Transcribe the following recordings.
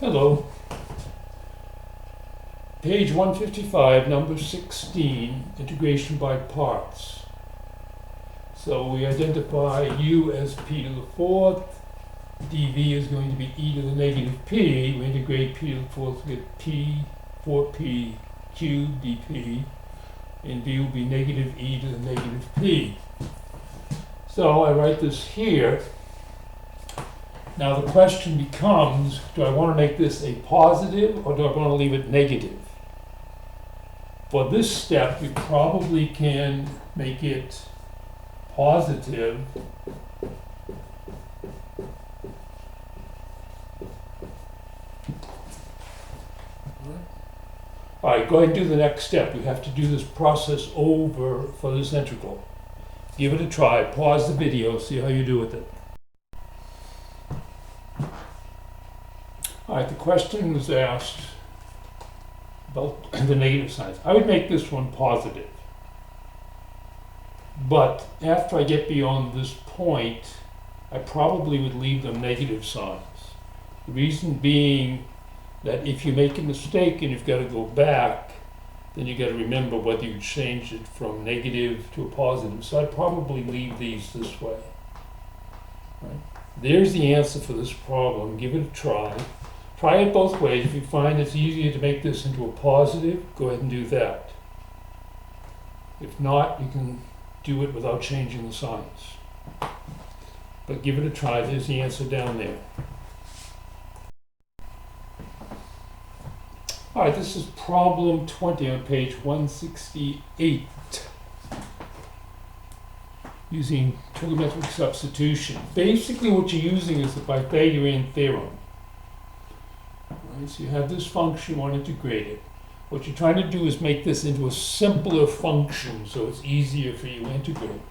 Hello. Page 155, number 16, integration by parts. So we identify u as p to the fourth, dv is going to be e to the negative p. We integrate p to the fourth to get p, 4p cubed dp, and v will be negative e to the negative p. So I write this here. Now the question becomes, do I want to make this a positive or do I want to leave it negative? For this step, we probably can make it positive. All right, go ahead and do the next step. You have to do this process over for this integral. Give it a try. Pause the video, see how you do with it. All right, the question was asked about the negative signs. I would make this one positive. But after I get beyond this point, I probably would leave them negative signs. The reason being that if you make a mistake and you've got to go back, then you've got to remember whether you changed it from negative to a positive. So I'd probably leave these this way. Right? There's the answer for this problem. Give it a try. Try it both ways. If you find it's easier to make this into a positive, go ahead and do that. If not, you can do it without changing the signs. But give it a try. There's the answer down there. All right, this is problem 20 on page 168. Using trigonometric substitution. Basically what you're using is the Pythagorean theorem. Right, so you have this function, you want to integrate it. What you're trying to do is make this into a simpler function so it's easier for you to integrate.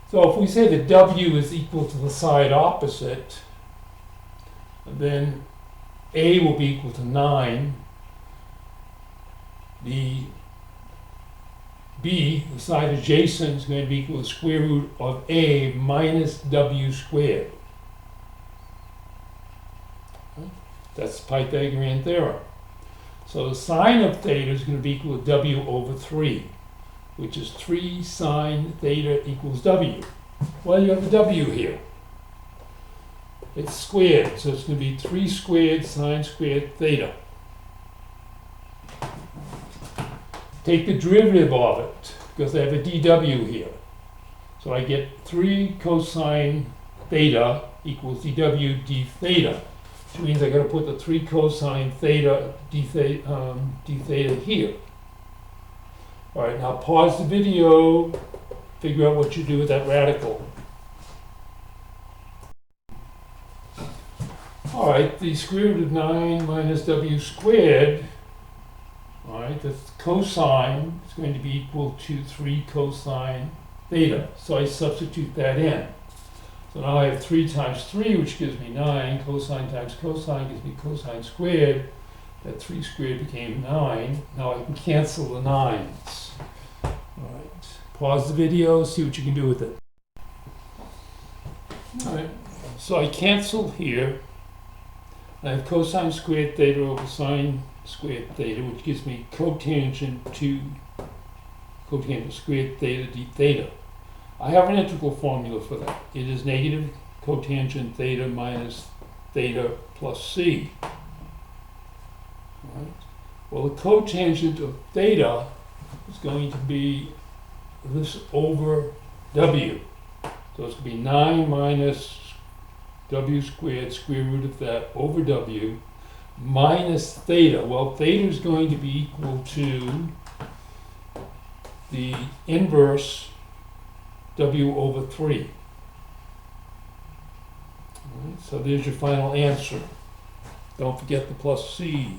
So if we say that w is equal to the side opposite, then a will be equal to 9. The b, the side adjacent, is going to be equal to the square root of a minus w squared. That's the Pythagorean theorem. So the sine of theta is going to be equal to w over 3, which is 3 sine theta equals w. Well, you have a w here. It's squared, so it's going to be 3 squared sine squared theta. Take the derivative of it, because I have a dw here. So I get 3 cosine theta equals dw d theta. Which means I got to put the 3 cosine theta d theta here. All right, now pause the video, figure out what you do with that radical. All right, the square root of 9 minus w squared, all right, that's cosine is going to be equal to 3 cosine theta. So I substitute that in. So now I have 3 times 3, which gives me 9. Cosine times cosine gives me cosine squared. That 3 squared became 9. Now I can cancel the 9s. All right. Pause the video, see what you can do with it. All right. So I cancel here. I have cosine squared theta over sine squared theta, which gives me cotangent squared theta d theta. I have an integral formula for that. It is negative cotangent theta minus theta plus c. Right. Well, the cotangent of theta is going to be this over w. So it's going to be 9 minus w squared square root of that over w minus theta. Well, theta is going to be equal to the inverse w over 3. Right, so there's your final answer. Don't forget the plus c.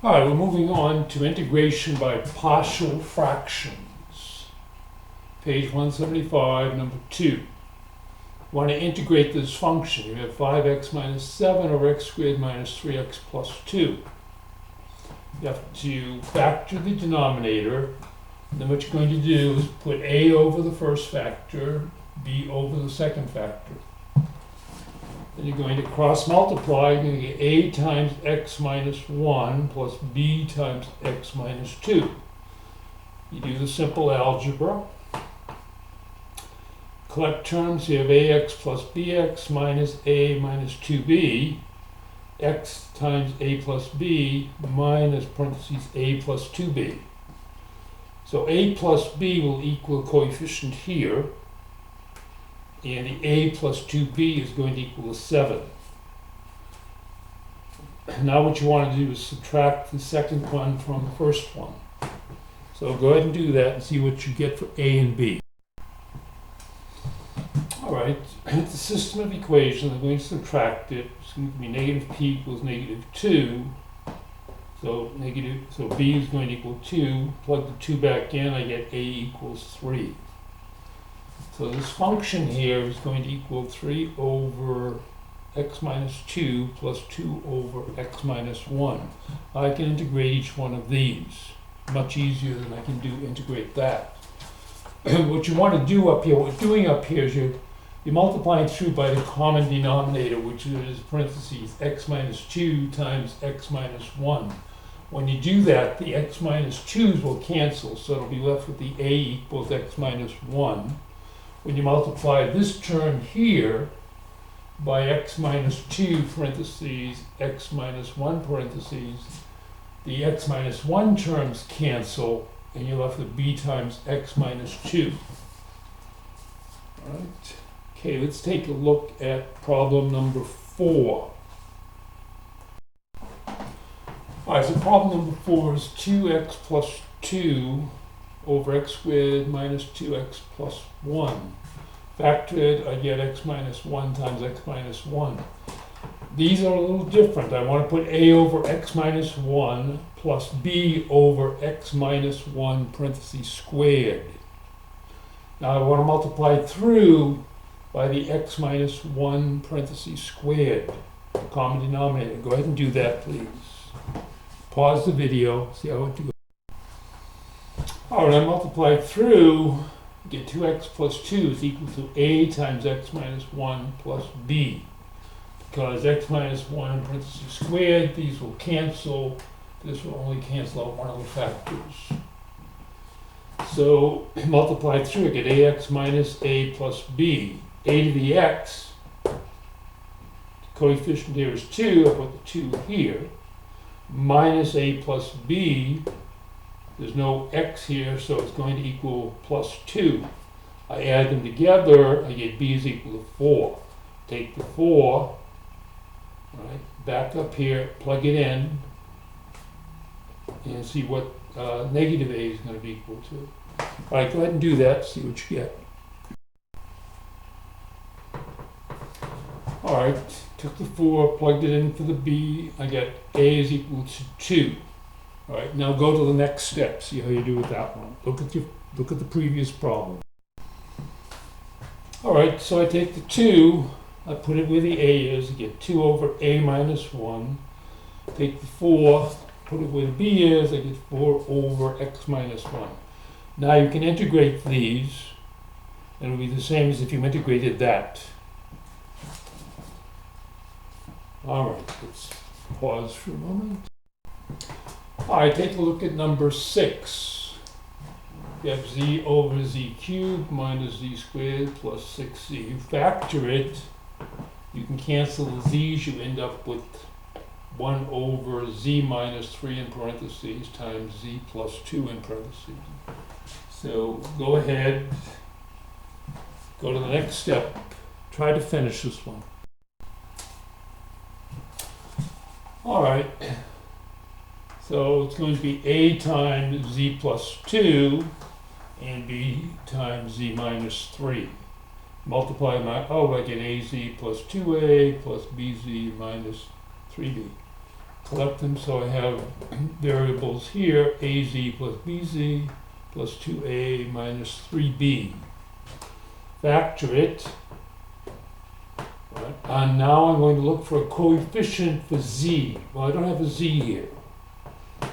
All right, we're moving on to integration by partial fractions. Page 175, number 2. Want to integrate this function. You have 5x minus 7 over x squared minus 3x plus 2. You have to factor the denominator. Then what you're going to do is put a over the first factor, b over the second factor. Then you're going to cross multiply. You're going to get a times x minus 1 plus b times x minus 2. You do the simple algebra. Collect terms. You have ax plus bx minus a minus 2b. X times a plus b minus parentheses a plus 2b. So a plus b will equal a coefficient here, and the a plus 2b is going to equal a 7. Now what you want to do is subtract the second one from the first one. So go ahead and do that and see what you get for a and b. Alright, it's a system of equations. I'm going to subtract it. It's going to be negative p equals negative 2. So b is going to equal 2. Plug the 2 back in, I get a equals 3. So this function here is going to equal 3 over x minus 2 plus 2 over x minus 1. I can integrate each one of these much easier than I can integrate that. What you want to do up here, what we're doing up here is you're multiplying through by the common denominator, which is parentheses x minus 2 times x minus 1. When you do that, the x minus 2's will cancel, so it'll be left with the a equals x minus 1. When you multiply this term here by x minus 2 parentheses x minus 1 parentheses, the x minus 1 terms cancel, and you're left with b times x minus 2. All right. Okay, let's take a look at problem number 4. All right, so problem number 4 is 2x plus 2 over x squared minus 2x plus 1. Factor it, I get x minus 1 times x minus 1. These are a little different. I want to put a over x minus 1 plus b over x minus 1 parentheses squared. Now I want to multiply through by the x minus 1 parentheses squared, the common denominator. Go ahead and do that, please. Pause the video, see how it goes. All right, I multiply through, get 2x plus 2 is equal to a times x minus 1 plus b. Because x minus 1 parentheses squared, these will cancel. This will only cancel out one of the factors. So multiply through, I get ax minus a plus b. A to the x, the coefficient here is 2, I put the 2 here, minus a plus b, there's no x here, so it's going to equal plus 2. I add them together, I get b is equal to 4. Take the 4, right, back up here, plug it in, and see what negative a is going to be equal to. All right, go ahead and do that, see what you get. All right, took the 4, plugged it in for the b, I get a is equal to 2. All right, now go to the next step, see how you do with that one. Look at the previous problem. All right, so I take the 2, I put it where the a is, I get 2 over a minus 1. Take the 4, put it where the b is, I get 4 over x minus 1. Now you can integrate these, and it'll be the same as if you integrated that. All right, let's pause for a moment. All right, take a look at number 6. You have z over z cubed minus z squared plus 6z. You factor it, you can cancel the z's, you end up with 1 over z minus 3 in parentheses times z plus 2 in parentheses. So go ahead, go to the next step, try to finish this one. All right, so it's going to be a times z plus 2 and b times z minus 3. Multiply my, I get az plus 2a plus bz minus 3b. Collect them, so I have variables here, az plus bz plus 2a minus 3b. Factor it. Right. And now I'm going to look for a coefficient for z. Well, I don't have a z here.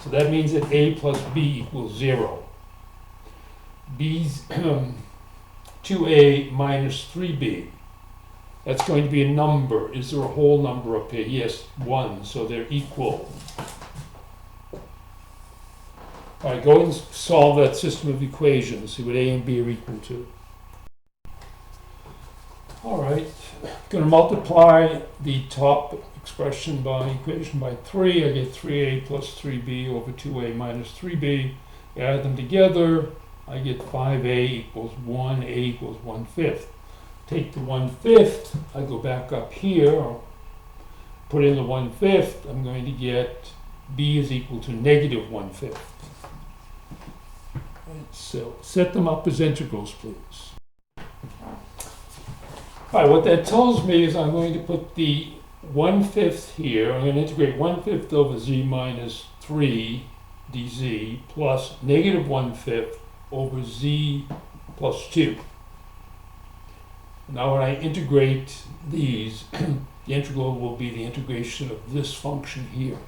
So that means that a plus b equals 0. B's 2a minus 3b. That's going to be a number. Is there a whole number up here? Yes, 1, so they're equal. All right, go and solve that system of equations. See what A and B are equal to. All right, going to multiply the top expression by equation by 3. I get 3a plus 3b over 2a minus 3b. Add them together, I get 5a equals 1, a equals 1/5. Take the 1/5, I go back up here, put in the 1/5, I'm going to get b is equal to negative 1/5. Right, so set them up as integrals, please. All right, what that tells me is I'm going to put the 1/5 here. I'm going to integrate 1/5 over z minus 3 dz plus negative 1/5 over z plus 2. Now when I integrate these, the integral will be the integration of this function here.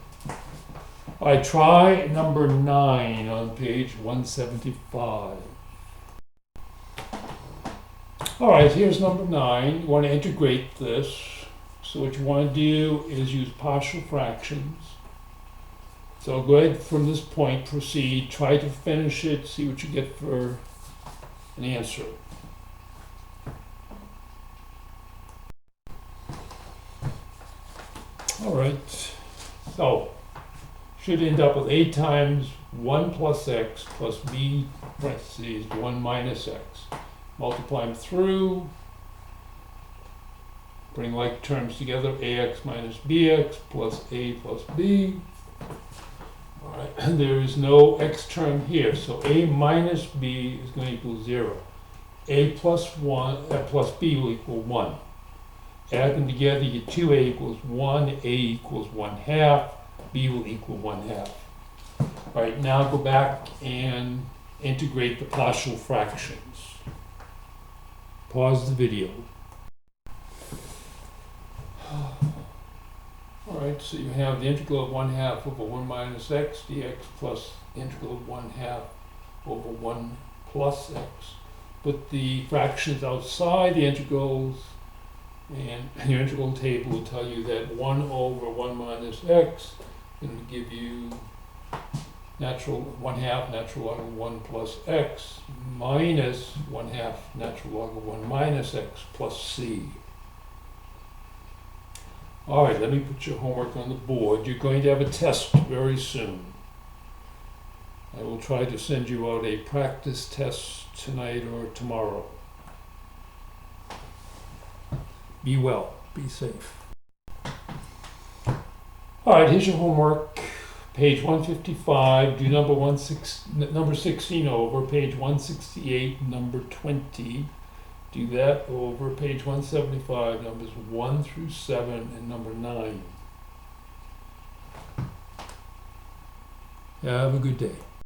I try number 9 on page 175. All right, here's number 9. You want to integrate this. So what you want to do is use partial fractions. So go ahead from this point, proceed, try to finish it, see what you get for an answer. All right, so should end up with a times 1 plus x plus b parentheses 1 minus x. Multiply them through, bring like terms together, ax minus bx plus a plus b. All right, and there is no x term here, so a minus b is going to equal 0. A plus 1 plus b will equal 1. Add them together, you get 2a equals 1, a equals 1/2, b will equal 1/2. All right, now go back and integrate the partial fractions. Pause the video. All right, so you have the integral of 1/2 over 1 minus x dx plus the integral of 1/2 over 1 plus x. Put the fractions outside the integrals, and your integral table will tell you that 1 over 1 minus x is going to give you natural 1/2 natural log of 1 plus x minus 1/2 natural log of 1 minus x plus c. All right, let me put your homework on the board. You're going to have a test very soon. I will try to send you out a practice test tonight or tomorrow. Be well, be safe. All right, here's your homework. Page 155, do number 16 over. Page 168, number 20. Do that over. Page 175, numbers 1 through 7, and number 9. Have a good day.